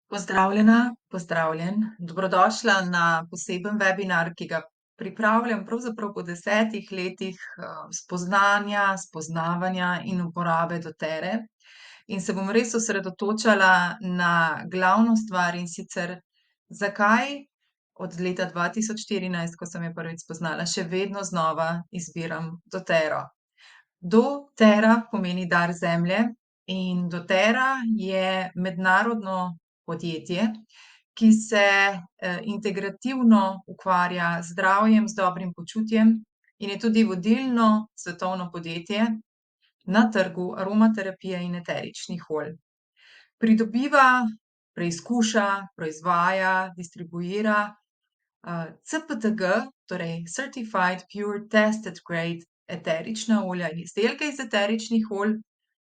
Pozdravljena, pozdravljen. Dobrodošla na poseben webinar, ki ga pripravljam pravzaprav po 10 letih spoznanja, spoznavanja in uporabe doTERE. In se bom res osredotočala na glavno stvar, in sicer zakaj od leta 2014, ko sem jo prvič spoznala, še vedno znova izbiram doTERO. doTERRA pomeni dar zemlje in doTERRA je mednarodno podjetje, ki se integrativno ukvarja z zdravjem, z dobrim počutjem in je tudi vodilno svetovno podjetje na trgu aromaterapije in eteričnih olj. Pridobiva, preizkuša, proizvaja, distribuira CPTG, torej Certified Pure Tested Grade eterična olja in izdelke iz eteričnih olj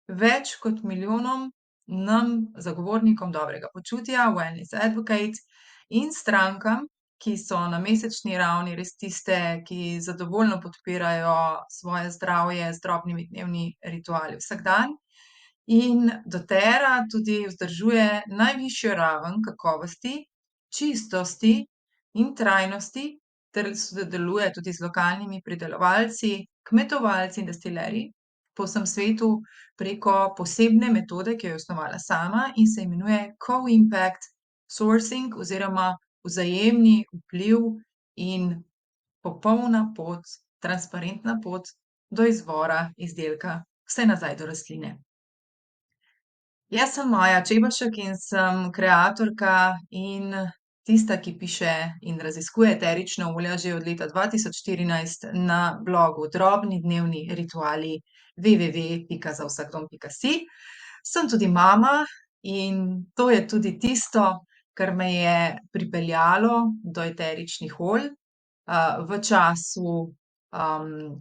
več kot milijonom nam, zagovornikom dobrega počutja, wellness advocate in strankam, ki so na mesečni ravni res tiste, ki zadovoljno podpirajo svoje zdravje z drobnimi dnevni rituali vsak dan. In doTERRA tudi vzdržuje najvišjo raven kakovosti, čistosti in trajnosti ter sodeluje tudi z lokalnimi pridelovalci, kmetovalci in destilerji po vsem svetu preko posebne metode, ki jo je osnovala sama in se imenuje Co-Impact Sourcing oziroma vzajemni vpliv in popolna pot, transparentna pot do izvora izdelka, vse nazaj do rastline. Jaz sem Maja Čebašek in sem kreatorka in tista, ki piše in raziskuje eterična olja že od leta 2014 na blogu Drobni dnevni rituali www.zavsakdom.si. Sem tudi mama in to je tudi tisto, kar me je pripeljalo do eteričnih olj v času,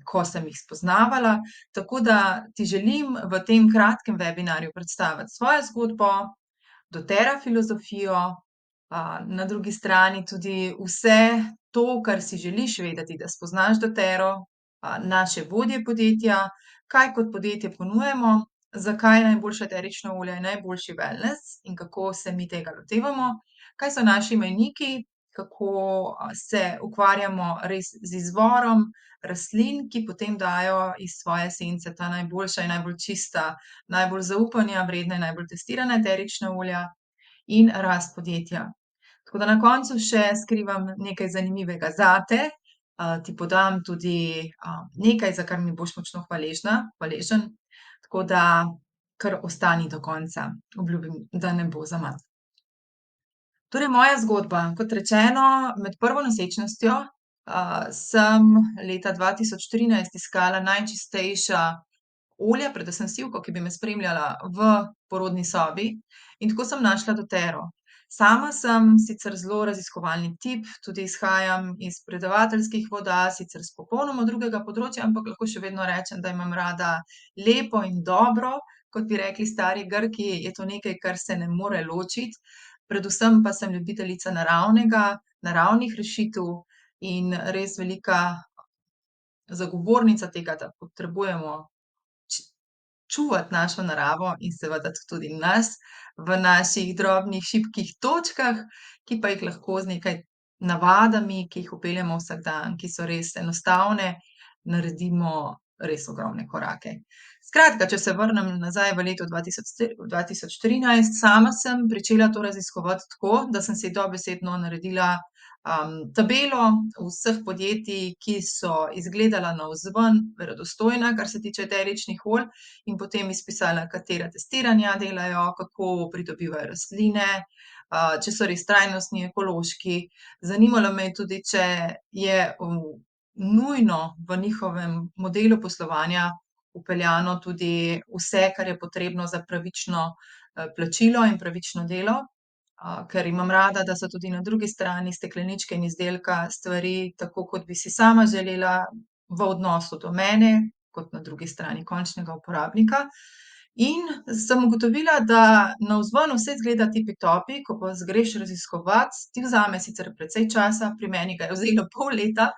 ko sem jih spoznavala. Tako da ti želim v tem kratkem webinarju predstaviti svojo zgodbo, doTERRA filozofijo, na drugi strani tudi vse to, kar si želiš vedeti, da spoznaš doTERRO, naše vodje podjetja, kaj kot podjetje ponujamo, zakaj je najboljša eterična olja in najboljši wellness in kako se mi tega lotevamo, kaj so naši mejniki, kako se ukvarjamo res z izvorom rastlin, ki potem dajo iz svoje esence ta najboljša in najbolj čista, najbolj zaupanja vredna in najbolj testirana eterična olja in rast podjetja. Tako da na koncu še skrivam nekaj zanimivega zate, ti podam tudi nekaj, za kar mi boš močno hvaležen, tako da kar ostani do konca. Obljubim, da ne bo zaman. Torej moja zgodba. Kot rečeno, med prvo nosečnostjo sem leta 2013 iskala najčistejša olja, predvsem sivko, ki bi me spremljala v porodni sobi, in tako sem našla doTERRO. Sama sem sicer zelo raziskovalni tip, tudi izhajam iz predavateljskih voda, sicer s popolnoma drugega področja, ampak lahko še vedno rečem, da imam rada lepo in dobro. Kot bi rekli stari Grki, je to nekaj, kar se ne more ločiti. Predvsem pa sem ljubiteljica naravnega, naravnih rešitev in res velika zagovornica tega, da potrebujemo čuvati našo naravo in seveda tudi nas v naših drobnih šibkih točkah, ki pa jih lahko z nekaj navadami, ki jih vpeljemo vsak dan, ki so res enostavne, naredimo res ogromne korake. Skratka, če se vrnem nazaj v leto 2013, sama sem pričela to raziskovati tako, da sem si dobesedno naredila tabelo vseh podjetij, ki so izgledala navzven verodostojna, kar se tiče eteričnih olj, in potem izpisala, katera testiranja delajo, kako pridobivajo rastline, če so res trajnostni, ekološki. Zanimalo me je tudi, če je nujno v njihovem modelu poslovanja vpeljano tudi vse, kar je potrebno za pravično plačilo in pravično delo, ker imam rada, da so tudi na drugi strani stekleničke in izdelka stvari tako, kot bi si sama želela v odnosu do mene, kot na drugi strani končnega uporabnika. In sem ugotovila, da navzven vse izgleda tipi-topi, ko pa greš raziskovat, ti vzame sicer precej časa, pri meni ga je vzelo pol leta,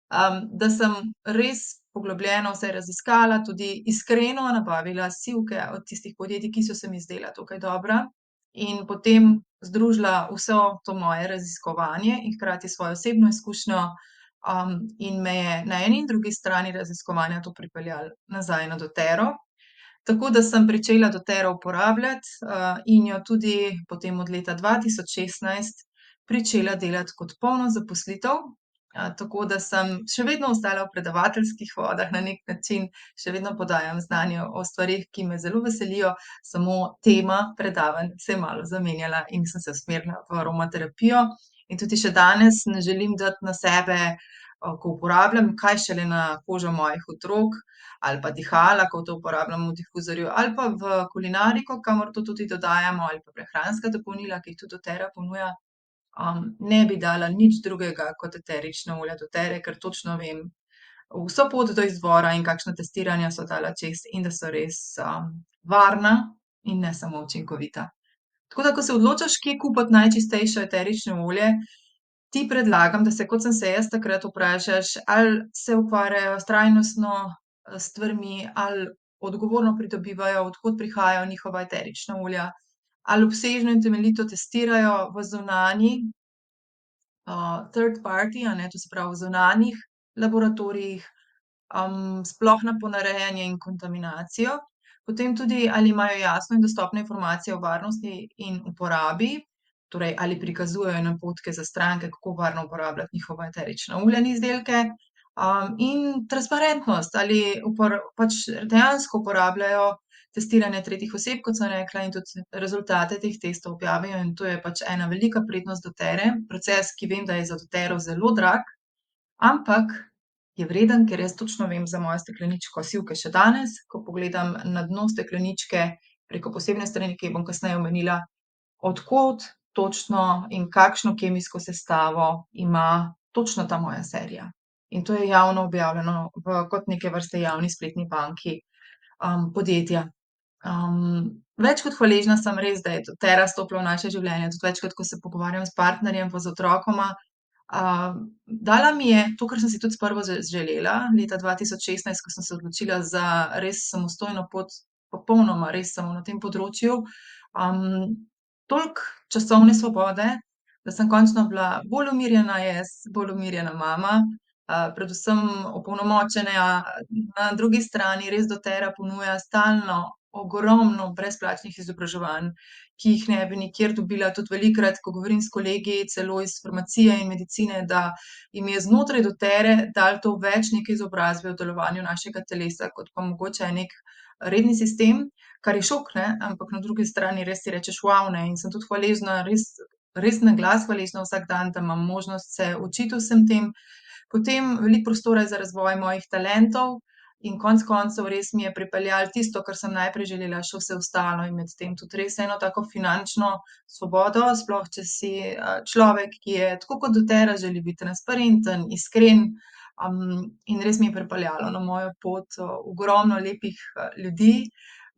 da sem res poglobljeno vse raziskala, tudi iskreno nabavila sivke od tistih podjetij, ki so se mi zdela dokaj dobra, in potem združila vso to moje raziskovanje in hkrati svojo osebno izkušnjo, in me je na eni in drugi strani raziskovanja to pripeljalo nazaj na doTERO. Tako da sem pričela doTERO uporabljati, in jo tudi potem od leta 2016 pričela delati kot polno zaposlitev. Tako da sem še vedno ostala v predavateljskih vodah na neki način, še vedno podajam znanje o stvareh, ki me zelo veselijo, samo tema predavanj se je malo zamenjala in sem se usmerila v aromaterapijo. In tudi še danes ne želim dati na sebe, ko uporabljam, kaj šele na kožo mojih otrok ali pa dihala, ko to uporabljam v difuzorju, ali pa v kulinariko, kamor to tudi dodajamo, ali pa prehranska dopolnila, ki jih tudi doTERRA ponuja. Ne bi dala nič drugega kot eterična olja doTERRE, ker točno vem vso pot do izvora in kakšna testiranja so dala čez in da so res, varna in ne samo učinkovita. Tako da, ko se odločaš, kje kupiti najčistejše eterično olje, ti predlagam, da se, kot sem se jaz takrat, vprašaš, ali se ukvarjajo s trajnostno, stvarmi, ali odgovorno pridobivajo, od kod prihajajo njihova eterična olja, ali obsežno in temeljito testirajo v zunanji, third party, a ne, to se pravi v zunanjih laboratorijih, sploh na ponarejanje in kontaminacijo. Potem tudi, ali imajo jasne in dostopne informacije o varnosti in uporabi, torej ali prikazujejo napotke za stranke, kako varno uporabljati njihova eterična olja in izdelke. In transparentnost, ali pač dejansko uporabljajo testiranje tretjih oseb, kot sem rekla, in tudi rezultate teh testov objavijo, in to je pač ena velika prednost doTERRE. Proces, ki vem, da je za doTERRO zelo drag, ampak je vreden, ker jaz točno vem za mojo stekleničko sivke še danes, ko pogledam na dno stekleničke preko posebne strani, ki jo bom kasneje omenila, od kod točno in kakšno kemijsko sestavo ima točno ta moja serija. In to je javno objavljeno kot neke vrste javni spletni banki, podjetja. Več kot hvaležna sem res, da je doTERRA stopila v naše življenje, tudi večkrat, ko se pogovarjam s partnerjem pa z otrokoma. Dala mi je to, kar sem si tudi sprva želela, leta 2016, ko sem se odločila za res samostojno pot, popolnoma res samo na tem področju. Toliko časovne svobode, da sem končno bila bolj umirjena jaz, bolj umirjena mama, predvsem opolnomočena, na drugi strani res doTERRA ponuja stalno ogromno brezplačnih izobraževanj, ki jih ne bi nikjer dobila. Tudi velikokrat, ko govorim s kolegi, celo iz farmacije in medicine, da jim je znotraj doTERRE dalo to več neke izobrazbe o delovanju našega telesa, kot pa mogoče neki redni sistem, kar je šok, ne, ampak na drugi strani res si rečeš: ne." In sem tudi hvaležna, res na glas hvaležna vsak dan, da imam možnost se učiti o vsem tem. Potem veliko prostora je za razvoj mojih talentov in konec koncev res mi je pripeljalo tisto, kar sem najprej želela, še vse ostalo in med tem tudi res eno tako finančno svobodo, sploh če si, človek, ki je tako kot doTERRA, želi biti transparenten, iskren, in res mi je pripeljalo na mojo pot, ogromno lepih, ljudi,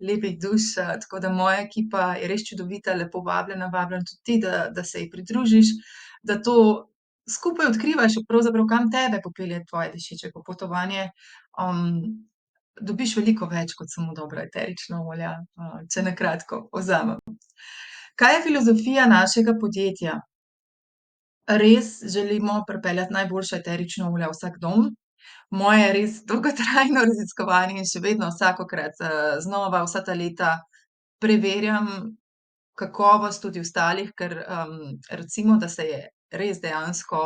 lepih duš, tako da moja ekipa je res čudovita, lepo vabljena, vabljena tudi ti, da se ji pridružiš, da to skupaj odkrivaš pravzaprav, kam tebe popelje tvoje dišeče popotovanje. Dobiš veliko več kot samo dobra eterična olja, če na kratko povzamem. Kaj je filozofija našega podjetja? Res želimo pripeljati najboljša eterična olja v vsak dom. Moje res dolgotrajno raziskovanje in še vedno vsakokrat, znova vsa ta leta preverjam kakovost tudi ostalih, ker, recimo, da se je res dejansko,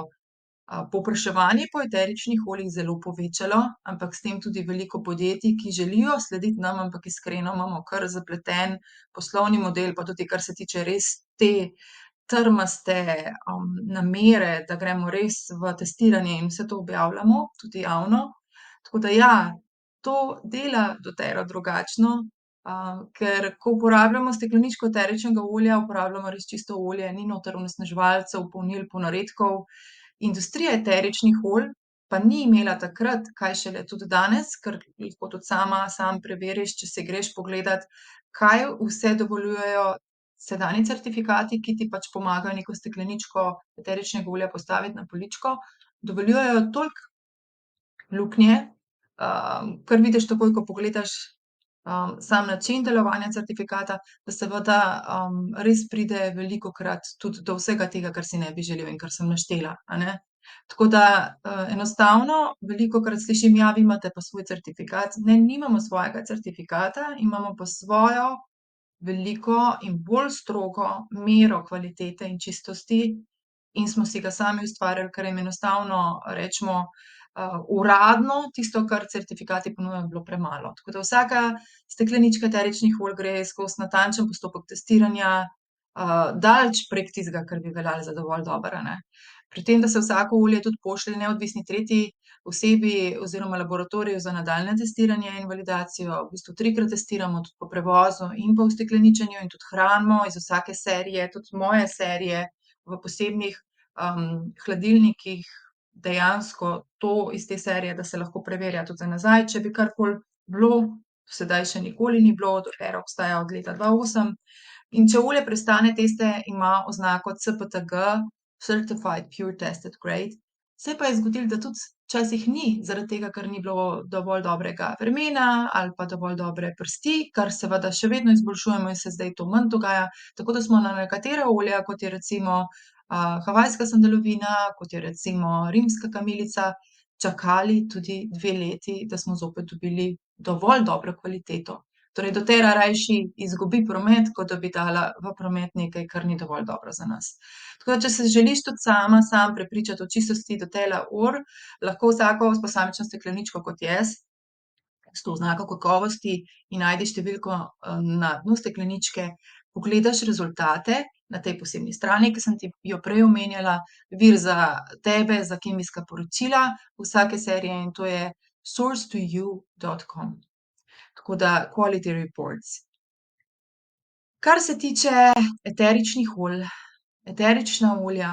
povpraševanje po eteričnih oljih zelo povečalo, ampak s tem tudi veliko podjetij, ki želijo slediti nam, ampak iskreno imamo kar zapleten poslovni model, pa tudi kar se tiče res te trmaste, namere, da gremo res v testiranje in vse to objavljamo tudi javno. Tako da ja, to dela doTERRA drugačno, ker ko uporabljamo stekleničko eteričnega olja, uporabljamo res čisto olje, ni noter onesnaževalcev, polnil, ponaredkov. Industrija eteričnih olj pa ni imela takrat, kaj šele tudi danes, ker lahko tudi sam preveriš, če si greš pogledat, kaj vse dovoljujejo sedanji certifikati, ki ti pač pomagajo neko stekleničko eteričnega olja postaviti na poličko. Dovoljujejo toliko luknje, kar vidiš takoj, ko pogledaš, sam način delovanja certifikata, pa seveda, res pride velikokrat tudi do vsega tega, kar si ne bi želel in kar sem naštela, a ne. Tako da, enostavno velikokrat slišim: "Ja, vi imate pa svoj certifikat." Ne, nimamo svojega certifikata, imamo pa svojo veliko in bolj strogo mero kvalitete in čistosti in smo si ga sami ustvarili, ker jim enostavno recimo, uradno tisto, kar certifikati ponujajo, bilo premalo. Tako da vsaka steklenička eteričnih olj gre skozi natančen postopek testiranja, daleč prek tistega, kar bi veljalo za dovolj dobro, a ne. Pri tem, da se vsako olje tudi pošlje neodvisni tretji osebi oziroma laboratoriju za nadaljnje testiranje in validacijo. V bistvu trikrat testiramo, tudi po prevozu in po ustekleničenju in tudi hranimo iz vsake serije, tudi moje serije v posebnih, hladilnikih, dejansko to iz te serije, da se lahko preverja tudi za nazaj, če bi karkoli bilo. Do sedaj še nikoli ni bilo, dokler obstaja od leta 2008. In če olje prestane teste, ima oznako CPTG, Certified Pure Tested Grade. Se pa je zgodilo, da tudi včasih ni, zaradi tega, ker ni bilo dovolj dobrega vremena ali pa dovolj dobre prsti, kar seveda še vedno izboljšujemo in se zdaj to manj dogaja. Tako da smo na nekatera olja, kot je recimo, havajska sandalovina, kot je recimo rimska kamilica, čakali tudi 2 leti, da smo zopet dobili dovolj dobro kvaliteto. Torej dotera rajši izgubi promet, kot da bi dala v promet nekaj, kar ni dovolj dobro za nas. Tako da če se želiš tudi sam prepričati o čistosti Dotela olj, lahko vsako posamično stekleničko kot jaz s to oznako kakovosti in najdi številko, na dnu stekleničke, pogledaš rezultate na tej posebni strani, ki sem ti jo prej omenjala, vir za tebe, za kemijska poročila vsake serije, in to je sourcetoyou.com. Tako da quality reports. Kar se tiče eteričnih olj, eterična olja,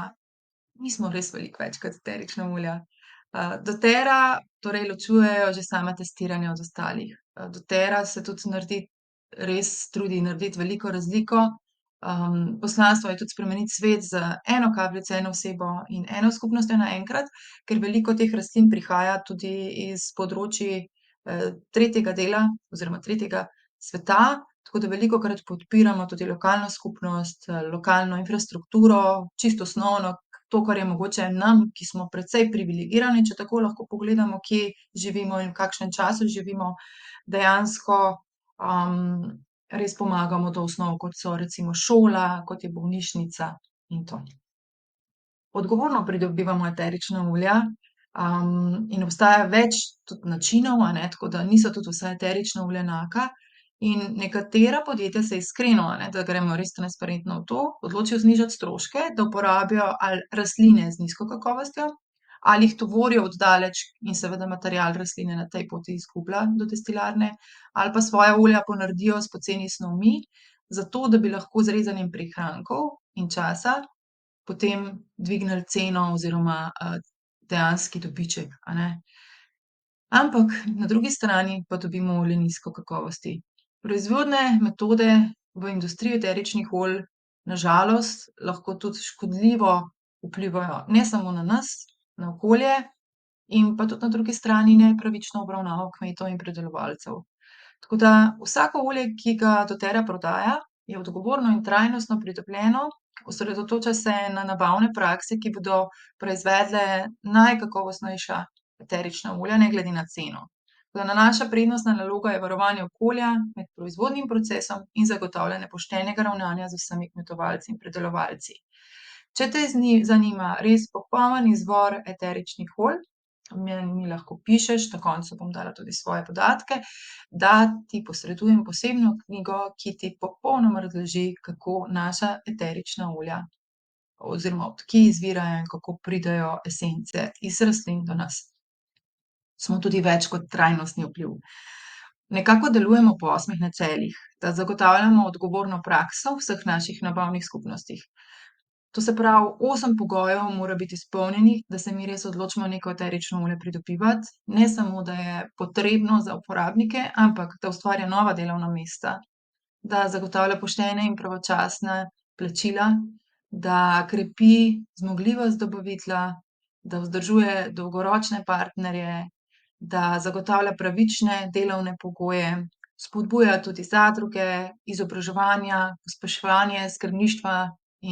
mi smo res veliko več kot eterična olja. doTERRA torej ločujejo že sama testiranja od ostalih. doTERRA se tudi naredi, res trudi narediti veliko razliko. poslanstvo je tudi spremeniti svet z eno kapljico, eno osebo in eno skupnostjo naenkrat, ker veliko teh rastlin prihaja tudi iz področij, tretjega dela oziroma tretjega sveta, tako da velikokrat podpiramo tudi lokalno skupnost, lokalno infrastrukturo, čisto osnovno, to, kar je mogoče nam, ki smo precej privilegirani, če tako lahko pogledamo, kje živimo in v kakšnem času živimo, dejansko, res pomagamo do osnov, kot so recimo šola, kot je bolnišnica in to. Odgovorno pridobivamo eterična olja, in obstaja več tudi načinov, a ne, tako da niso tudi vsa eterična olja enaka. In nekatera podjetja se iskreno, a ne, da gremo res transparentno v to, odločijo znižati stroške, da uporabijo ali rastline z nizko kakovostjo ali jih tovorijo od daleč in seveda material rastline na tej poti izgublja do destilarne, ali pa svoja olja ponaredijo s poceni snovmi, zato da bi lahko z rezanjem prihrankov in časa potem dvignili ceno oziroma, dejanski dobiček, a ne. Ampak na drugi strani pa dobimo olje nizko kakovosti. Proizvodne metode v industriji eteričnih olj na žalost lahko tudi škodljivo vplivajo ne samo na nas, na okolje, in pa tudi na drugi strani nepravično obravnavo kmetov in pridelovalcev. Tako da vsako olje, ki ga doTERRA prodaja, je odgovorno in trajnostno pridobljeno, osredotoča se na nabavne prakse, ki bodo proizvedle najkakovostnejša eterična olja, ne glede na ceno. Tako da naša prednostna naloga je varovanje okolja med proizvodnim procesom in zagotavljanje poštenega ravnanja z vsemi kmetovalci in pridelovalci. Če te zanima res popoln izvor eteričnih olj, mi lahko pišeš, na koncu bom dala tudi svoje podatke, da ti posredujem posebno knjigo, ki ti popolnoma razloži, kako naša eterična olja oziroma od kje izvirajo in kako pridejo esence iz rastlin do nas. Smo tudi več kot trajnostni vpliv. Nekako delujemo po 8 načelih, da zagotavljamo odgovorno prakso v vseh naših nabavnih skupnostih. To se pravi, 8 pogojev mora biti izpolnjenih, da se mi res odločimo neko eterično olje pridobivati. Ne samo, da je potrebno za uporabnike, ampak da ustvarja nova delovna mesta, da zagotavlja poštene in pravočasna plačila, da krepi zmogljivost dobavitla, da vzdržuje dolgoročne partnerje, da zagotavlja pravične delovne pogoje. spodbuja tudi zadruge, izobraževanja, pospeševanje skrbništva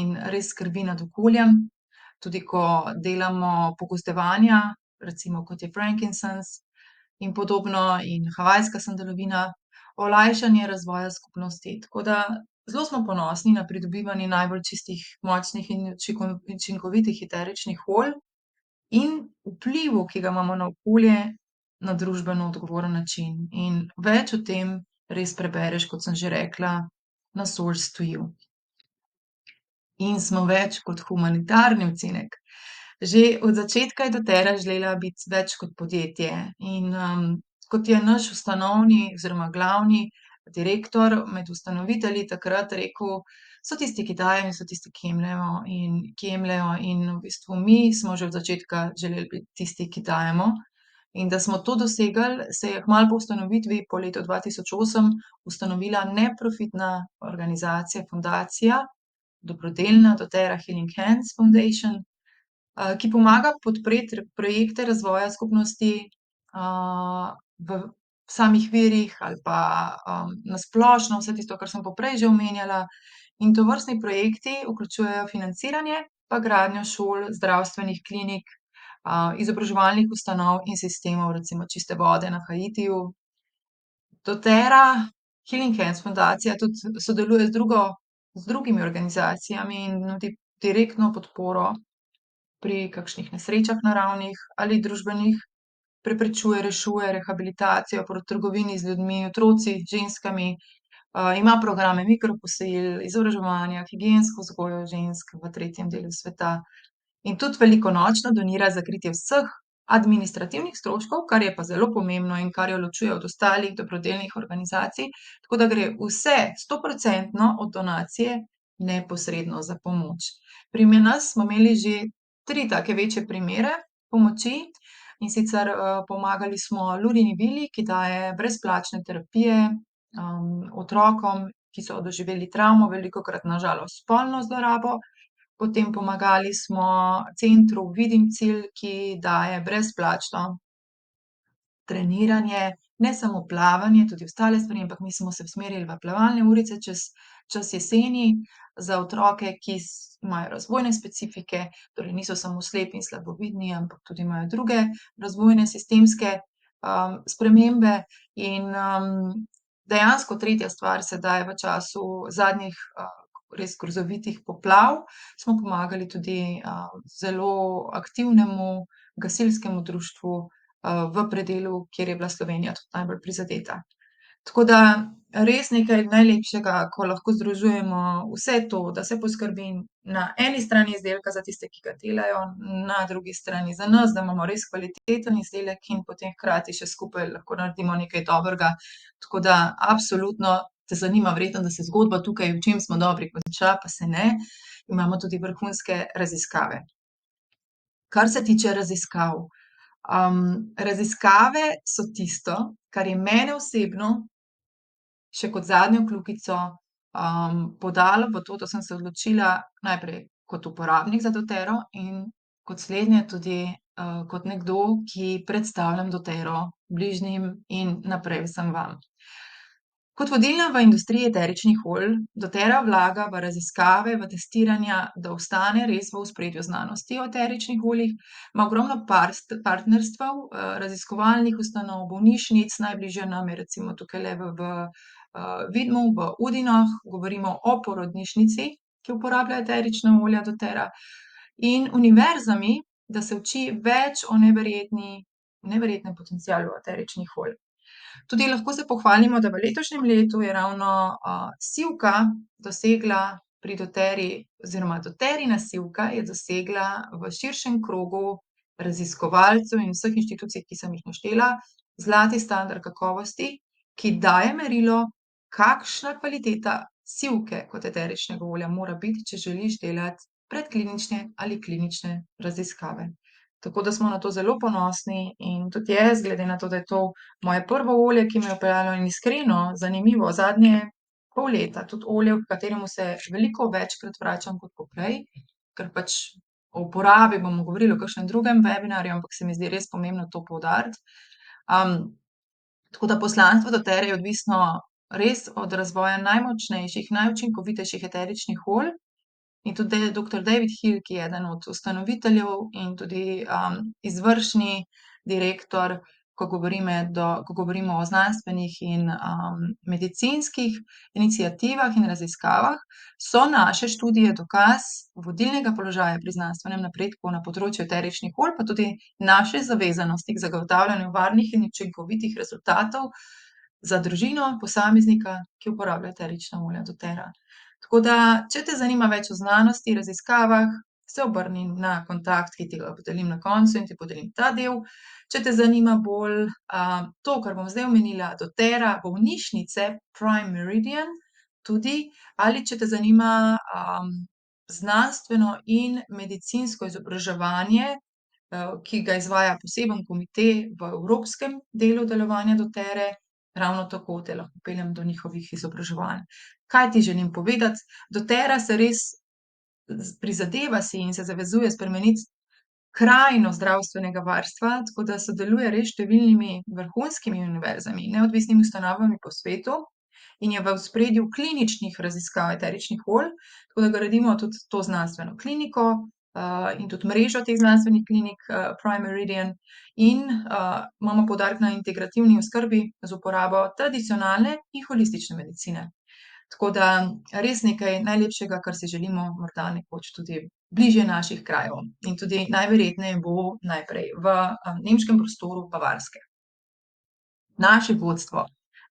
in res skrbi nad okoljem. Tudi ko delamo pogozdevanja, recimo kot je frankincense in podobno in havajska sandalovina, olajšanje razvoja skupnosti. Tako da zelo smo ponosni na pridobivanje najbolj čistih, močnih in učinkovitih eteričnih olj in vplivu, ki ga imamo na okolje, na družbeno odgovoren način. In več o tem res prebereš, kot sem že rekla, na Source to You. In smo več kot humanitarni učinek. Že od začetka je doTERRA želela biti več kot podjetje in, kot je naš ustanovni oziroma glavni direktor med ustanovitelji takrat rekel, so tisti, ki dajejo in so tisti, ki jemljejo, in v bistvu mi smo že od začetka želeli biti tisti, ki dajemo. In da smo to dosegli, se je kmalu po ustanovitvi, po letu 2008, ustanovila neprofitna organizacija, fundacija, dobrodelna doTERRA Healing Hands Foundation, ki pomaga podpreti projekte razvoja skupnosti, v samih virih ali pa, na splošno vse tisto, kar sem poprej že omenjala. In tovrstni projekti vključujejo financiranje pa gradnjo šol, zdravstvenih klinik, izobraževalnih ustanov in sistemov, recimo čiste vode na Haitiju. doTERRA Healing Hands fundacija tudi sodeluje z drugimi organizacijami in nudi direktno podporo pri kakšnih nesrečah naravnih ali družbenih, preprečuje, rešuje rehabilitacijo proti trgovini z ljudmi, otroci, ženskami, ima programe mikroposojil, izobraževanja, higiensko vzgojo žensk v tretjem delu sveta in tudi velikonočno donira za kritje vseh administrativnih stroškov, kar je pa zelo pomembno in kar jo ločuje od ostalih dobrodelnih organizacij, tako da gre vse 100% od donacije neposredno za pomoč. Pri nas smo imeli že 3 take večje primere pomoči, in sicer, pomagali smo Lurini vili, ki daje brezplačne terapije, otrokom, ki so doživeli travmo, velikokrat na žalost spolno zlorabo. Potem pomagali smo centru Vidim cilj, ki daje brezplačno treniranje, ne samo plavanje, tudi ostale stvari, ampak mi smo se usmerili v plavalne urice čez jeseni za otroke, ki imajo razvojne specifike, torej niso samo slepi in slabovidni, ampak tudi imajo druge razvojne sistemske, spremembe in, dejansko tretja stvar sedaj v času zadnjih, res grozovitih poplav smo pomagali tudi, zelo aktivnemu gasilskemu društvu, v predelu, kjer je bila Slovenija tudi najbolj prizadeta. Tako da res nekaj najlepšega, ko lahko združujemo vse to, da se poskrbi na eni strani izdelka za tiste, ki ga delajo, na drugi strani za nas, da imamo res kvaliteten izdelek in potem hkrati še skupaj lahko naredimo nekaj dobrega. Tako da absolutno te zanima verjetno, da se zgodba tukaj, v čem smo dobri, konča, pa se ne. Imamo tudi vrhunske raziskave. Kar se tiče raziskav, raziskave so tisto, kar je mene osebno še kot zadnjo kljukico, podalo v to, da sem se odločila najprej kot uporabnik za doTERRO in kot slednje tudi, kot nekdo, ki predstavljam doTERRO bližnjim in naprej vsem vam. Kot vodilna v industriji eteričnih olj doTERRA vlaga v raziskave, v testiranja, da ostane res v ospredju znanosti o eteričnih oljih, ima ogromno partnerstev, raziskovalnih ustanov, bolnišnic, najbližje nam je recimo tukajle Vidmu v Udinah, govorimo o porodnišnici, ki uporablja eterična olja doTERRA, in univerzami, da se uči več o neverjetnem potencialu eteričnih olj. Tudi lahko se pohvalimo, da v letošnjem letu je ravno, Sivka dosegla pri doTERRI oziroma doTERRIna Sivka je dosegla v širšem krogu raziskovalcev in vseh inštitucij, ki sem jih naštela, zlati standard kakovosti, ki daje merilo, kakšna kvaliteta sivke kot eteričnega olja mora biti, če želiš delati predklinične ali klinične raziskave. Tako da smo na to zelo ponosni in tudi jaz, glede na to, da je to moje prvo olje, ki me je vpeljalo, in iskreno, zanimivo, zadnje pol leta tudi olje, h kateremu se veliko večkrat vračam kot poprej, ker pač o uporabi bomo govorili v kakšnem drugem webinarju, ampak se mi zdi res pomembno to poudariti. Tako da poslanstvo doTERRA je odvisno res od razvoja najmočnejših, najučinkovitejših eteričnih olj. In tudi doktor David Hill, ki je eden od ustanoviteljev in tudi, izvršni direktor, ko govorimo o znanstvenih in, medicinskih iniciativah in raziskavah, so naše študije dokaz vodilnega položaja pri znanstvenem napredku na področju eteričnih olj, pa tudi naše zavezanosti k zagotavljanju varnih in učinkovitih rezultatov za družino, posameznika, ki uporablja eterična olja doTERRA. Tako da, če te zanima več o znanosti, raziskavah, se obrni na kontakt, ki ti ga podelim na koncu in ti podelim ta del. Če te zanima bolj, to, kar bom zdaj omenila, doTERRA, bolnišnice Prime Meridian tudi, ali če te zanima, znanstveno in medicinsko izobraževanje, ki ga izvaja poseben komite v evropskem delu delovanja doTERRE, ravno tako te lahko peljem do njihovih izobraževanj. Kaj ti želim povedati? doTERRA se res prizadeva si in se zavezuje spremeniti krajino zdravstvenega varstva, tako da sodeluje res s številnimi vrhunskimi univerzami, neodvisnimi ustanovami po svetu in je v ospredju kliničnih raziskav eteričnih olj, tako da gradimo tudi to znanstveno kliniko, in tudi mrežo teh znanstvenih klinik, Prime Meridian in, imamo poudarek na integrativni oskrbi z uporabo tradicionalne in holistične medicine. Tako da res nekaj najlepšega, kar si želimo morda nekoč tudi bližje naših krajev. In tudi najverjetneje bo najprej v, nemškem prostoru Bavarske. Naše vodstvo.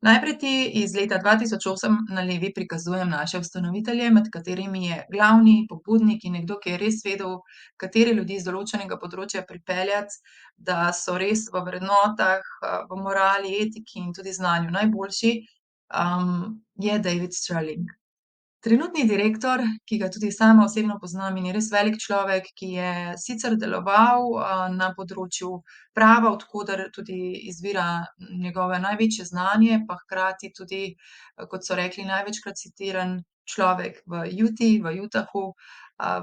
Najprej ti iz leta 2008 na levi prikazujem naše ustanovitelje, med katerimi je glavni pobudnik in nekdo, ki je res vedel, katere ljudi z določenega področja pripeljati, da so res v vrednotah, v morali, etiki in tudi znanju najboljši, je David Strelin. Trenutni direktor, ki ga tudi sama osebno poznam in je res velik človek, ki je sicer deloval, na področju prava, od koder tudi izvira njegovo največje znanje, pa hkrati tudi, kot so rekli, največkrat citiran človek v Uti, v Utahu,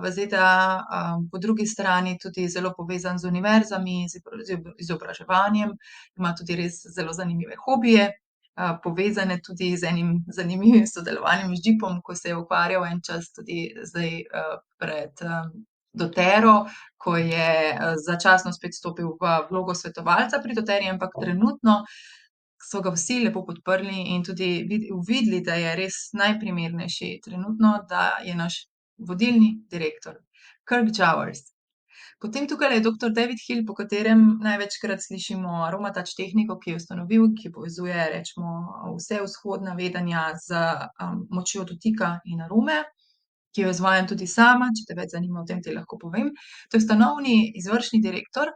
v ZDA, po drugi strani tudi zelo povezan z univerzami, z izobraževanjem, ima tudi res zelo zanimive hobije, povezane tudi z enim zanimivim sodelovanjem z Jeepom, ko se je ukvarjal en čas tudi zdaj, pred, doTERRO, ko je, začasno spet stopil v vlogo svetovalca pri doTERRI, ampak trenutno so ga vsi lepo podprli in tudi uvideli, da je res najprimernejši trenutno, da je naš vodilni direktor, Kirk Jowers. Potem tukajle je doktor David Hill, po katerem največkrat slišimo aromatač tehniko, ki je ustanovil, ki povezuje, recimo, vse vzhodna vedenja z, močjo dotika in arome, ki jo izvajam tudi sama, če te več zanima o tem, ti lahko povem. To je ustanovni izvršni direktor,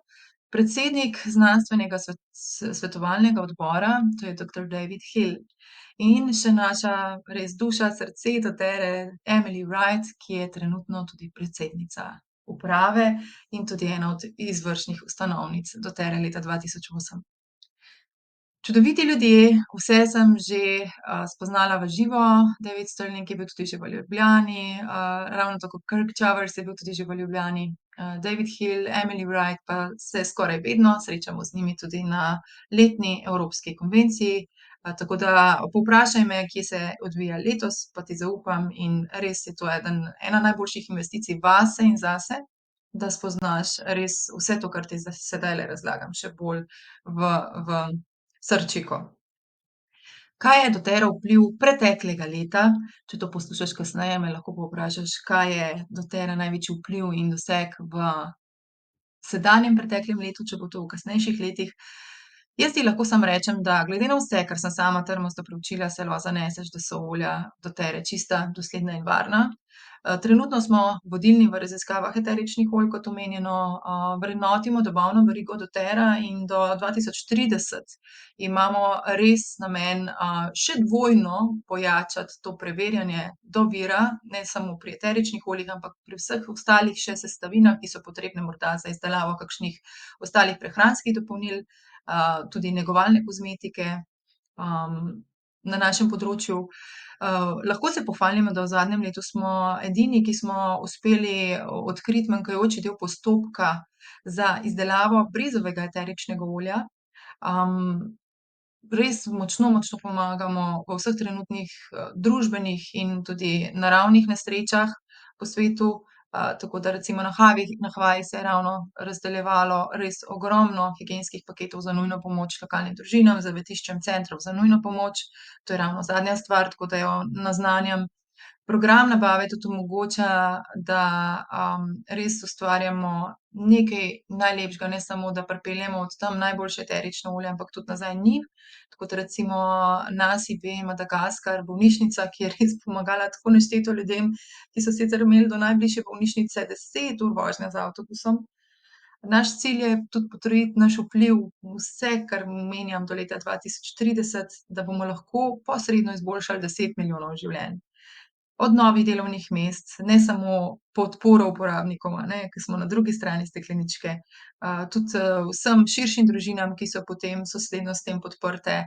predsednik znanstvenega svetovalnega odbora, to je doktor David Hill. In še naša res duša, srce doTERRE, Emily Wright, ki je trenutno tudi predsednica uprave in tudi ena od izvršnih ustanovnic doTERRE leta 2008. Čudoviti ljudje, vse sem že, spoznala v živo, David Stirling je bil tudi že v Ljubljani, ravno tako Kirk Jowers je bil tudi že v Ljubljani, David Hill, Emily Wright pa se skoraj vedno srečamo z njimi tudi na letni evropski konvenciji. Tako da povprašaj me, kje se odvija letos, pa ti zaupam, in res je to ena najboljših investicij vase in zase, da spoznaš res vse to, kar ti sedajle razlagam, še bolj v srčiko. Kaj je doTERRA vpliv preteklega leta? Če to poslušaš kasneje, me lahko povprašaš, kaj je doTERRA največji vpliv in doseg v sedanjem preteklem letu, če bo to v kasnejših letih. Jaz ti lahko samo rečem, da glede na vse, kar sem sama trmasto preučila, se lahko zaneseš, da so olja doTERRE čista, dosledna in varna. Trenutno smo vodilni v raziskavah eteričnih olj, kot omenjeno, vrednotimo dobavno verigo doTERRA in do 2030 imamo res namen, še dvojno pojačati to preverjanje do vira, ne samo pri eteričnih oljih, ampak pri vseh ostalih še sestavinah, ki so potrebne morda za izdelavo kakšnih ostalih prehranskih dopolnil, tudi negovalne kozmetike, na našem področju. Lahko se pohvalimo, da v zadnjem letu smo edini, ki smo uspeli odkriti manjkajoči del postopka za izdelavo brezovega eteričnega olja. res močno, močno pomagamo v vseh trenutnih, družbenih in tudi naravnih nesrečah po svetu. Tako da recimo na Havajih se je ravno razdeljevalo res ogromno higienskih paketov za nujno pomoč lokalnim družinam, zavetiščem, centrom za nujno pomoč. To je ravno zadnja stvar, tako da jo naznanjam. Program nabave tudi omogoča, da, res ustvarjamo nekaj najlepšega, ne samo, da pripeljemo od tam najboljše eterično olje, ampak tudi nazaj njim. Kot recimo Nasi Dve Madagaskar bolnišnica, ki je res pomagala tako nešteto ljudem, ki so sicer imeli do najbližje bolnišnice 10 ur vožnje z avtobusom. Naš cilj je tudi potrojiti naš vpliv v vse, kar omenjam do leta 2030, da bomo lahko posredno izboljšali 10 milijonov življenj. Od novih delovnih mest, ne samo podporo uporabnikom, a ne, ke smo na drugi strani stekleničke, tudi, vsem širšim družinam, ki so potem sosledno s tem podprte,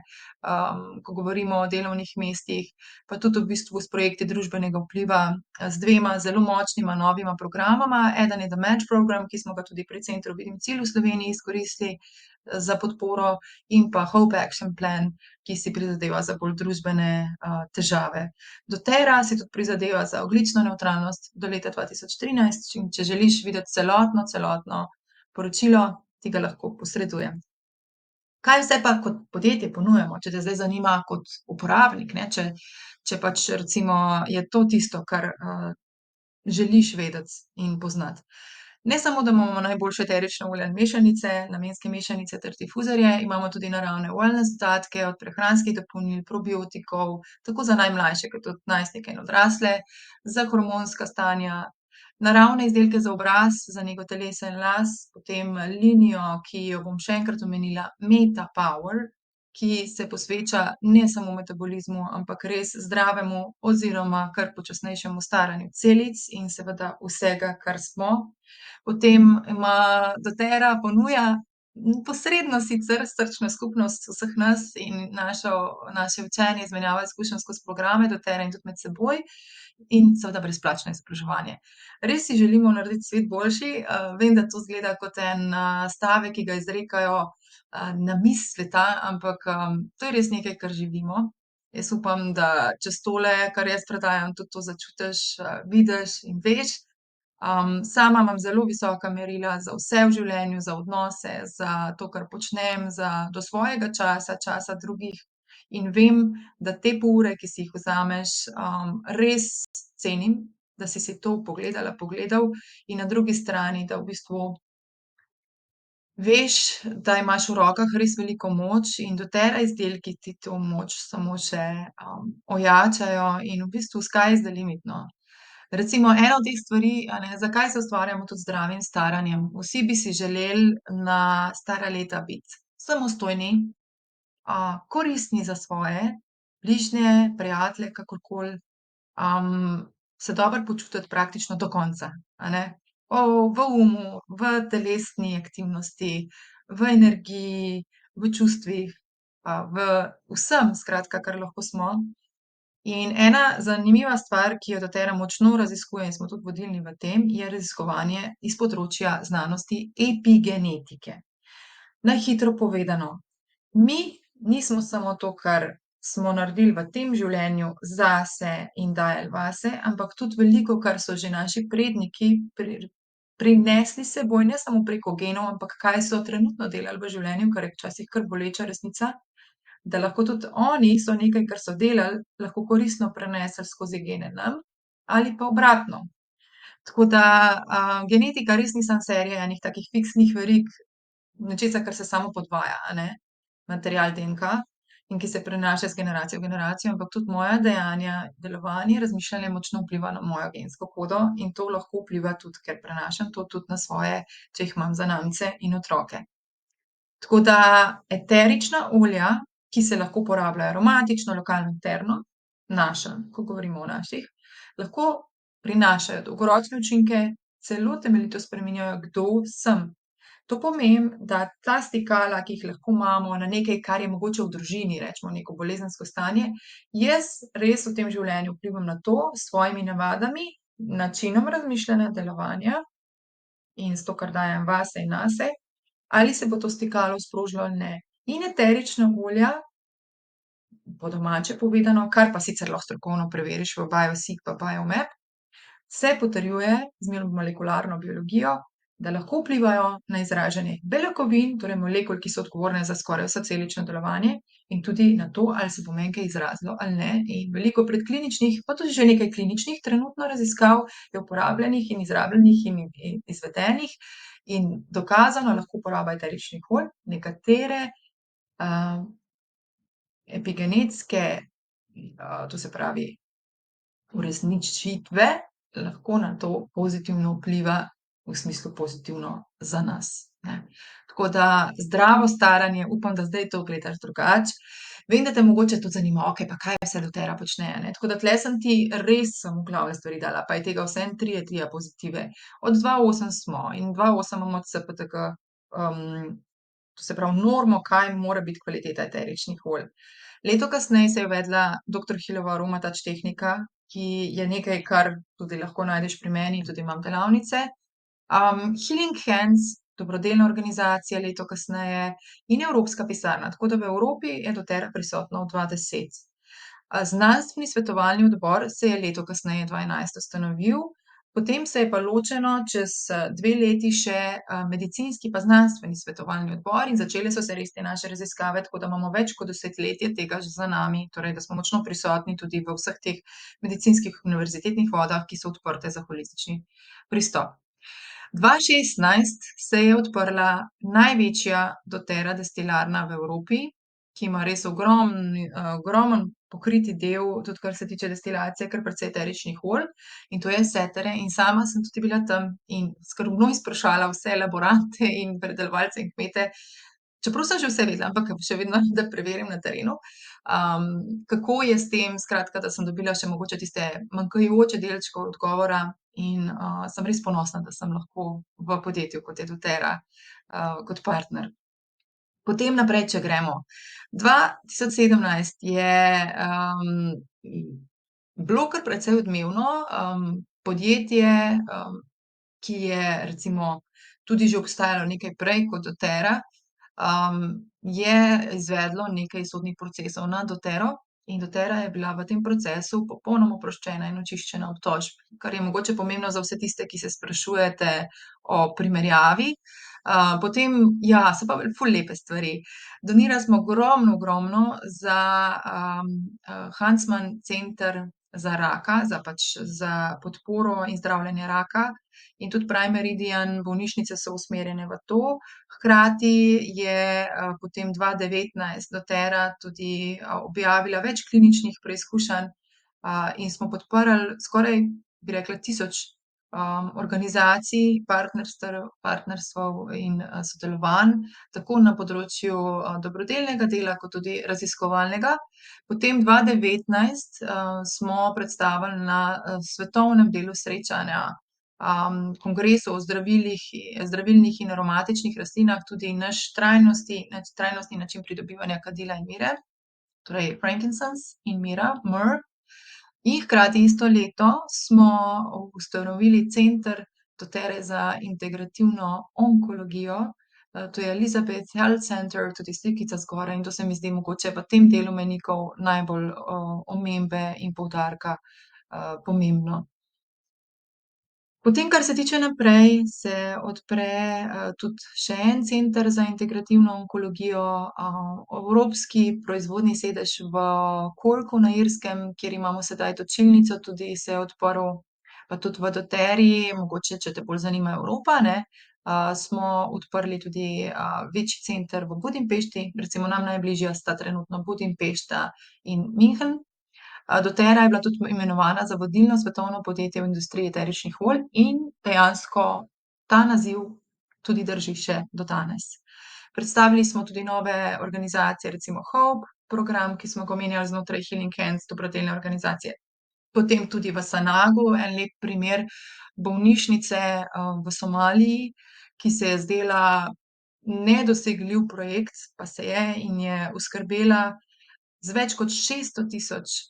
ko govorimo o delovnih mestih, pa tudi v bistvu s projekti družbenega vpliva, z dvema zelo močnima novima programoma. Eden je The Match program, ki smo ga tudi pri centru Vidim cilj v Sloveniji izkoristili, za podporo, in pa Hope Action Plan, ki si prizadeva za bolj družbene, težave. doTERRA si tudi prizadeva za ogljično nevtralnost do leta 2013, in če želiš videti celotno poročilo, ti ga lahko posredujem. Kaj vse pa kot podjetje ponujamo, če te zdaj zanima kot uporabnik, ne, če pač recimo je to tisto, kar, želiš vedeti in poznati. Ne samo, da imamo najboljše eterične olje in mešanice, namenske mešanice ter difuzorje, imamo tudi naravne wellness dodatke, od prehranskih dopolnil, probiotikov, tako za najmlajše kot tudi najstnike in odrasle, za hormonska stanja, naravne izdelke za obraz, za nego telesa in las, potem linijo, ki jo bom še enkrat omenila, Meta Power, ki se posveča ne samo metabolizmu, ampak res zdravemu oziroma kar počasnejšemu staranju celic in seveda vsega, kar smo. Potem ima doTERRA ponuja, posredno sicer srčna skupnost vseh nas in naše učenje, izmenjava izkušenj skozi programe doTERRA in tudi med seboj in seveda brezplačno izobraževanje. Res si želimo narediti svet boljši, vem, da to izgleda kot en, stavek, ki ga izrekajo, namiz sveta, ampak, to je res nekaj, kar živimo. Jaz upam, da čez tole, kar jaz predajam, tudi to začutiš, vidiš in veš. Sama imam zelo visoka merila za vse v življenju, za odnose, za to, kar počnem, do svojega časa, časa drugih, in vem, da te pol ure, ki si jih vzameš, res cenim, da si to pogledala, pogledal, in na drugi strani, da v bistvu veš, da imaš v rokah res veliko moč in doTERRA izdelki ti to moč samo še, ojačajo in v bistvu sky is the limit, no. Recimo ena od teh stvari, a ne, zakaj se ustvarjamo tudi zdravim staranjem? Vsi bi si želeli na stara leta biti samostojni, koristni za svoje bližnje, prijatelje, kakorkoli, se dobro počutiti praktično do konca, a ne. V umu, v telesni aktivnosti, v energiji, v čustvih, v vsem skratka, kar lahko smo. In ena zanimiva stvar, ki jo doTERRA močno raziskuje in smo tudi vodilni v tem, je raziskovanje iz področja znanosti epigenetike. Na hitro povedano, mi nismo samo to, kar smo naredili v tem življenju zase in dajali vase, ampak tudi veliko, kar so že naši predniki prinesli s seboj, ne samo preko genov, ampak kaj so trenutno delali v življenju, kar je včasih kar boleča resnica, da lahko tudi oni so nekaj, kar so delali, lahko koristno prenesli skozi gene nam ali pa obratno. Tako da, genetika res ni samo serija enih takih fiksnih verig, nečesa, kar se samo podvaja, a ne, material DNK, in ki se prenaša iz generacije v generacijo, ampak tudi moja dejanja, delovanje, razmišljanje močno vpliva na mojo gensko kodo in to lahko vpliva tudi, ker prenašam to tudi na svoje, če jih imam zanamce in otroke. Tako da eterična olja, ki se lahko uporabljajo aromatično, lokalno, interno, naša, ko govorimo o naših, lahko prinašajo dolgoročne učinke, celo temeljito spreminjajo, kdo sem. To pomeni, da ta stikala, ki jih lahko imamo na nekaj, kar je mogoče v družini, recimo neko bolezensko stanje, jaz res v tem življenju vplivam na to s svojimi navadami, načinom razmišljanja, delovanja in s to, kar dajem vase in nase, ali se bo to stikalo sprožilo ali ne. In eterična olja po domače povedano, kar pa sicer lahko strokovno preveriš v Bioseek pa Biomap, se potrjuje z molekularno biologijo, da lahko vplivajo na izražanje beljakovin, torej molekul, ki so odgovorne za skoraj vse celično delovanje, in tudi na to, ali se bo menke izrazilo ali ne. In veliko predkliničnih, pa tudi že nekaj kliničnih trenutno raziskav je uporabljenih in izrabljenih in izvedenih in dokazano lahko uporaba eteričnih olj, nekatere epigenetske, to se pravi uresničitve, lahko na to pozitivno vpliva, v smislu pozitivno za nas, ne. Tako da zdravo staranje, upam, da zdaj to gledaš drugače. Vem, da te mogoče tudi zanima, okej, pa kaj vse doTERRA počne, a ne. Tako da tule sem ti res samo glavne stvari dala, pa je tega vseeno trije diapozitive. Od 2008 smo in 2008 imamo CPTK, to se pravi normo, kaj mora biti kvaliteta eteričnih olj. Leto kasneje se je uvedla doktor Hilova Aromatač tehnika, ki je nekaj, kar tudi lahko najdeš pri meni, tudi imam delavnice. Healing Hands, dobrodelna organizacija leto kasneje in Evropska pisarna, tako da v Evropi je doTERRA prisotna od 2010. Znanstveni svetovalni odbor se je leto kasneje, 2011, ustanovil, potem se je pa ločeno čez 2 leti še medicinski pa znanstveni svetovalni odbor in začele so se res te naše raziskave, tako da imamo več kot desetletje tega že za nami, torej da smo močno prisotni tudi v vseh teh medicinskih univerzitetnih vodah, ki so odprte za holistični pristop. 2016 se je odprla največja doTERRA destilarna v Evropi, ki ima res ogromen pokriti del, tudi kar se tiče destilacije, kar precej eteričnih olj, in to je Cetere, in sama sem tudi bila tam in skrbno izprašala vse laborante in predelovalce in kmete, čeprav sem že vse vedela, ampak še vedno, da preverim na terenu, kako je s tem, skratka, da sem dobila še mogoče tiste manjkajoče delčke odgovora in sem res ponosna, da sem lahko v podjetju, kot je doTERRA, kot partner. Potem naprej, če gremo. 2017 je bilo kar precej odmevno, podjetje, ki je recimo tudi že obstajalo nekaj prej kot doTERRA, je izvedlo nekaj sodnih procesov nad doTERRO in doTERRA je bila v tem procesu popolnoma oproščena in očiščena obtožb, kar je mogoče pomembno za vse tiste, ki se sprašujete o primerjavi. Potem, ja, so pa ful lepe stvari. Donirali smo ogromno za Huntsman center za raka, za podporo in zdravljenje raka in tudi Prime Meridian bolnišnice so usmerjene v to. Hkrati je potem 2019 doTERRA tudi objavila več kliničnih preizkušenj in smo podprli skoraj, bi rekla, 1000 organizacij, partnerstev in sodelovanj, tako na področju dobrodelnega dela kot tudi raziskovalnega. Potem 2019 smo predstavili na svetovnem delu srečanja kongresu o zdravilnih in aromatičnih rastlinah tudi naš trajnostni način pridobivanja kadila in mire, torej frankincense in myrrh. In hkrati isto leto smo ustanovili center doTERRE za integrativno onkologijo, to je Elizabeth Health Center, tudi slikica zgoraj, in to se mi zdi mogoče v tem delu mejnikov najbolj omembe in poudarka pomembno. Potem, kar se tiče naprej, se odpre tudi še en center za integrativno onkologijo, evropski proizvodni sedež v Corku na Irskem, kjer imamo sedaj točilnico, tudi se je odprl, pa tudi v doTERRI, mogoče, če te bolj zanima Evropa, ne, smo odprli tudi večji center v Budimpešti, recimo nam najbližja sta trenutno Budimpešta in München. doTERRA je bila tudi imenovana za vodilno svetovno podjetje v industriji eteričnih olj in dejansko ta naziv tudi drži še do danes. Predstavili smo tudi nove organizacije, recimo Hope program, ki smo ga omenjali znotraj Healing Hands, dobrodelne organizacije. Potem tudi v Sanagu, en lep primer bolnišnice v Somaliji, ki se je zdela nedosegljiv projekt, pa se je, in je oskrbela z več kot 600 tisoč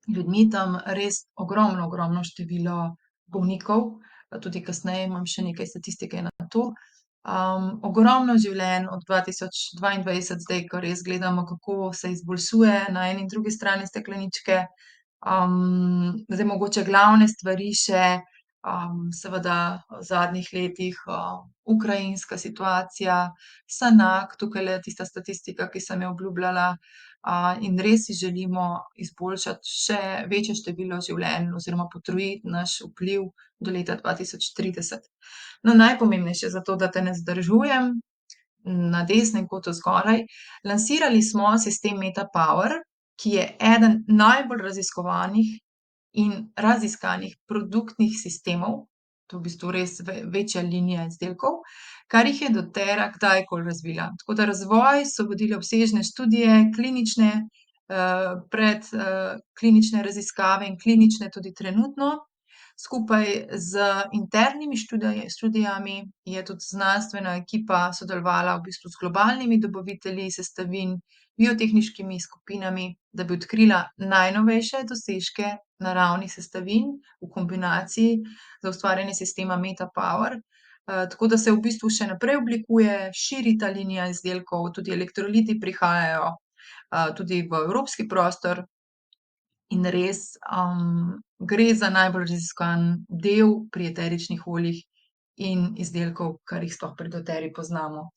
ljudmi tam res ogromno število bolnikov, tudi kasneje imam še nekaj statistike na to. Ogromno življenj od 2022 zdaj, ko res gledamo, kako se izboljšuje na eni in drugi strani stekleničke. Zdaj mogoče glavne stvari še, seveda v zadnjih letih, ukrajinska situacija, SANAK, tukajle tista statistika, ki sem jo obljubljala, in res si želimo izboljšati še večje število življenj oziroma potrojiti naš vpliv do leta 2030. No, najpomembnejše za to, da te ne zadržujem, na desnem kotu zgoraj, lansirali smo sistem Meta Power, ki je eden najbolj raziskovanih in raziskanih produktnih sistemov, to je v bistvu res večja linija izdelkov, kar jih je dotera kdajkoli razvila. Tako da razvoj so vodile obsežne študije, klinične, klinične raziskave in klinične tudi trenutno. Skupaj z internimi študijami je tudi znanstvena ekipa sodelovala v bistvu z globalnimi dobavitelji sestavin, biotehniškimi skupinami, da bi odkrila najnovejše dosežke naravnih sestavin v kombinaciji za ustvarjanje sistema Meta Power. Tako da se v bistvu še naprej oblikuje, širi ta linija izdelkov, tudi elektroliti prihajajo, tudi v evropski prostor. In res, gre za najbolj raziskovan del pri eteričnih oljih in izdelkov, kar jih sploh pri doTERRA poznamo.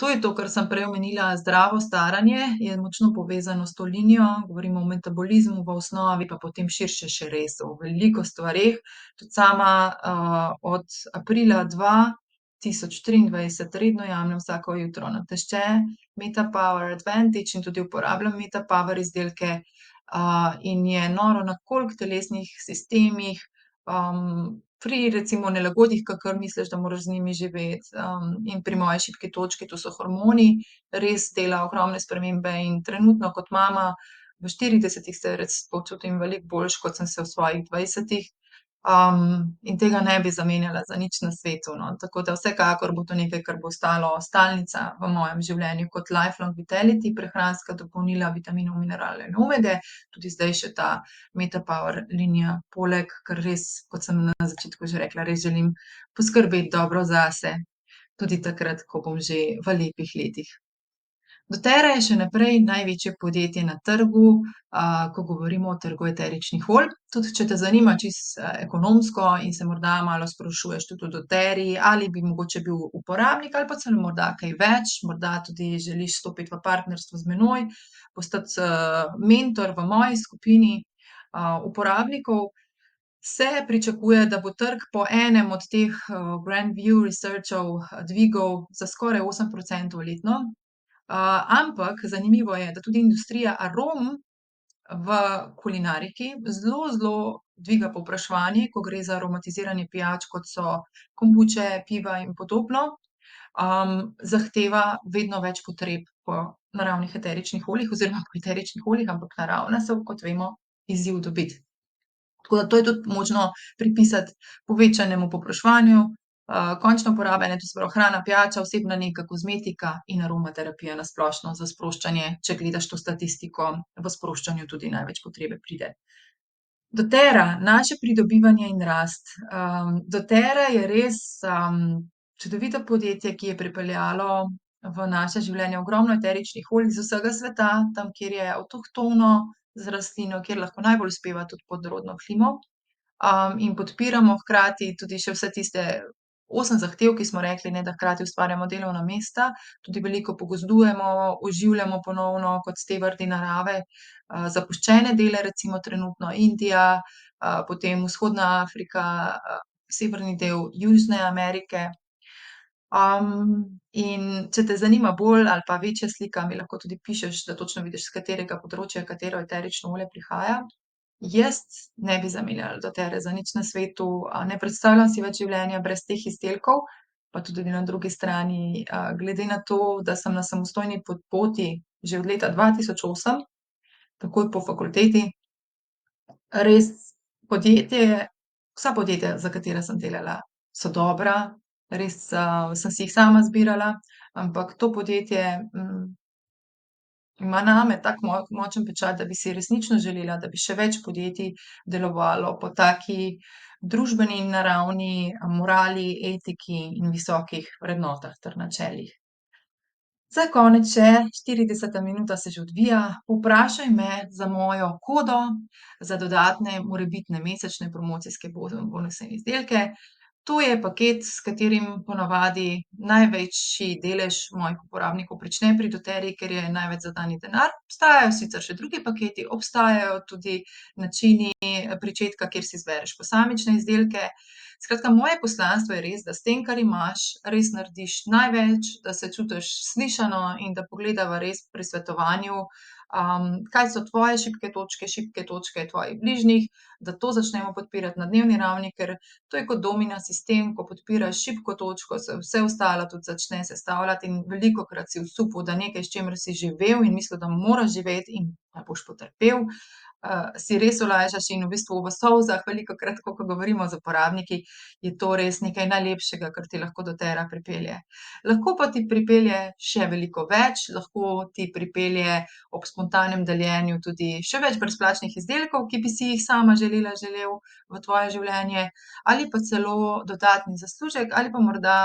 To je to, kar sem prej omenila, zdravo staranje je močno povezano s to linijo, govorimo o metabolizmu v osnovi, pa potem širše še res o veliko stvareh. Tudi sama, od aprila 2023 redno jemljem vsako jutro natešče Meta Power Advantage in tudi uporabljam Meta Power izdelke, in je noro, na koliko telesnih sistemih, pri recimo nelagodjih, ke kar misliš, da moraš z njimi živeti, in pri moji šibki točki, to so hormoni, res dela ogromne spremembe in trenutno kot mama v 40 se res počutim veliko boljše, kot sem se v svojih 20. In tega ne bi zamenjala za nič na svetu, no. Tako da vsekakor bo to nekaj, kar bo ostalo stalnica v mojem življenju kot Lifelong Vitality, prehranska dopolnila vitaminov, mineralov in omege, tudi zdaj še ta Meta Power linija poleg, ker res, kot sem na začetku že rekla, res želim poskrbeti dobro zase, tudi takrat, ko bom že v lepih letih. doTERRA je še naprej največje podjetje na trgu, ko govorimo o trgu eteričnih olj. Tudi če te zanima čisto, ekonomsko in se morda malo sprašuješ tudi o doTERRI, ali bi mogoče bil uporabnik ali pa celo morda kaj več, morda tudi želiš stopiti v partnerstvo z menoj, postati, mentor v moji skupini, uporabnikov, se pričakuje, da bo trg po enem od teh, Grand View Researchov dvigal za skoraj 8% letno. Ampak zanimivo je, da tudi industrija arom v kulinariki zelo, zelo dviga povpraševanje, ko gre za aromatiziranje pijač, kot so kombuče, piva in podobno. Zahteva vedno več potreb po naravnih eteričnih oljih oziroma po eteričnih oljih, ampak naravna so, kot vemo, izziv dobiti. Tako da to je tudi možno pripisati povečanemu povpraševanju, končna uporaba, to se pravi hrana, pijača, osebna nega, kozmetika in aromaterapija na splošno za sproščanje, če gledaš to statistiko, v sproščanju tudi največ potrebe pride. doTERRA, naše pridobivanje in rast. doTERRA je res, čudovito podjetje, ki je pripeljalo v naše življenje ogromno eteričnih olj z vsega sveta, tam, kjer je avtohtono z rastlino, kjer lahko najbolj uspeva tudi pod rodno klimo. In podpiramo hkrati tudi še vse tiste 8 zahtev, ki smo rekli, ne, da hkrati ustvarjamo delovna mesta, tudi veliko pogozdujemo, oživljamo ponovno kot stevardi narave, zapuščene dele, recimo trenutno Indija, potem vzhodna Afrika, severni del Južne Amerike. In če te zanima bolj ali pa večja slika, mi lahko tudi pišeš, da točno vidiš, s katerega področja katero eterično olje prihaja. Jaz ne bi zamenjala doTERRE za nič na svetu, ne predstavljam si več življenja brez teh izdelkov, pa tudi na drugi strani, glede na to, da sem na samostojni poti že od leta 2008, takoj po fakulteti, res vsa podjetja, za katera sem delala, so dobra, res, sem si jih sama izbirala, ampak to podjetje, ima name tak močen pečat, da bi si resnično želela, da bi še več podjetij delovalo po taki družbeni in naravni morali, etiki in visokih vrednotah ter načelih. Za konec še, 40. minuta se že odvija, povprašaj me za mojo kodo, za dodatne morebitne mesečne promocijske bonuse in izdelke. To je paket, s katerim po navadi največji delež mojih uporabnikov prične pri doTERI, ker je največ zadani denar. Obstajajo sicer še drugi paketi, obstajajo tudi načini pričetka, kjer si izbereš posamične izdelke. Skratka, moje poslanstvo je res, da s tem, kar imaš, res narediš največ, da se čutiš slišano in da pogledava res pri svetovanju, kaj so tvoje šibke točke tvojih bližnjih, da to začnemo podpirati na dnevni ravni, ker to je kot domino sistem, ko podpiraš šibko točko, se vse ostalo tudi začne sestavljati in velikokrat si osupel, da nekaj, s čimer si živel in mislil, da moraš živeti in da boš potrpel, si res olajšaš in v bistvu v solzah velikokrat, tako ko govorimo z uporabniki, je to res nekaj najlepšega, kar ti lahko doTERA pripelje. Lahko pa ti pripelje še veliko več, lahko ti pripelje ob spontanem deljenju tudi še več brezplačnih izdelkov, ki bi si jih sama želel v tvoje življenje, ali pa celo dodatni zaslužek ali pa morda,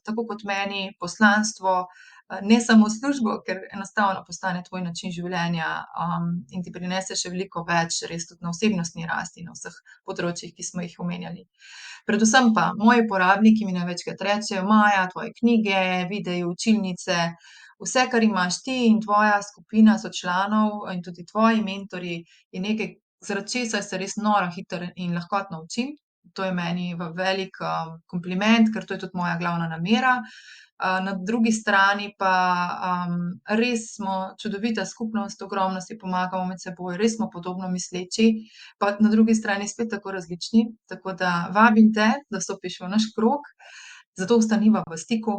tako kot meni, poslanstvo, ne samo službo, ker enostavno postane tvoj način življenja, in ti prinese še veliko več, res tudi na osebnostni rasti, na vseh področjih, ki smo jih omenjali. Predvsem pa moji uporabniki mi največkrat rečejo: "Maja, tvoje knjige, videi, učilnice, vse, kar imaš ti in tvoja skupina sočlanov in tudi tvoji mentorji, je nekaj, zaradi česar se res noro hitro in lahkotno učim." To je meni v velik, kompliment, ker to je tudi moja glavna namera. Na drugi strani pa, res smo čudovita skupnost, ogromno si pomagamo med seboj, res smo podobno misleči, pa na drugi strani spet tako različni, tako da vabim te, da vstopiš v naš krog, zato ostaniva v stiku.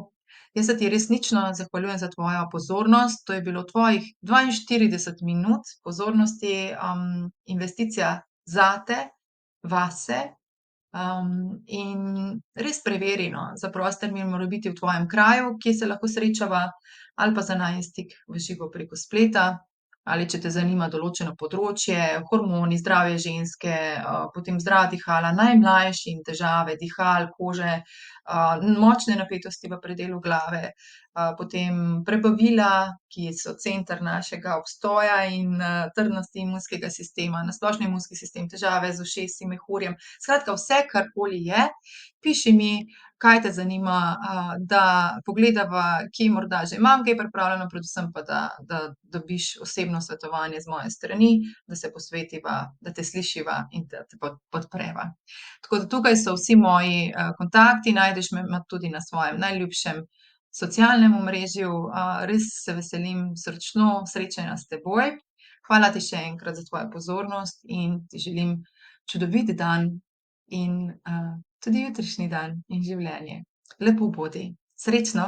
Jaz se ti resnično zahvaljujem za tvojo pozornost, to je bilo tvojih 42 minut pozornosti, investicija zate, vase. In res preveri, no, za prost termin mora biti v tvojem kraju, kje se lahko srečava, ali pa za najin stik v živo preko spleta, ali če te zanima določeno področje, hormoni, zdravje ženske, potem zdrava dihala, najmlajši in težave dihal, kože, močne napetosti v predelu glave, potem prebavila, ki so center našega obstoja in, trdnosti imunskega sistema, na splošno imunski sistem, težave z ušesi, mehurjem. Skratka, vse, karkoli je, piši mi, kaj te zanima, da pogledava, kje morda že imam kaj pripravljeno, predvsem pa da dobiš osebno svetovanje z moje strani, da se posvetiva, da te slišiva in da te podpreva. Tako da tukaj so vsi moji, kontakti, najdeš me tudi na svojem najljubšem socialnem omrežju, res se veselim srčno srečanja s teboj. Hvala ti še enkrat za tvojo pozornost in ti želim čudovit dan in, tudi jutrišnji dan in življenje. Lepo bodi. Srečno.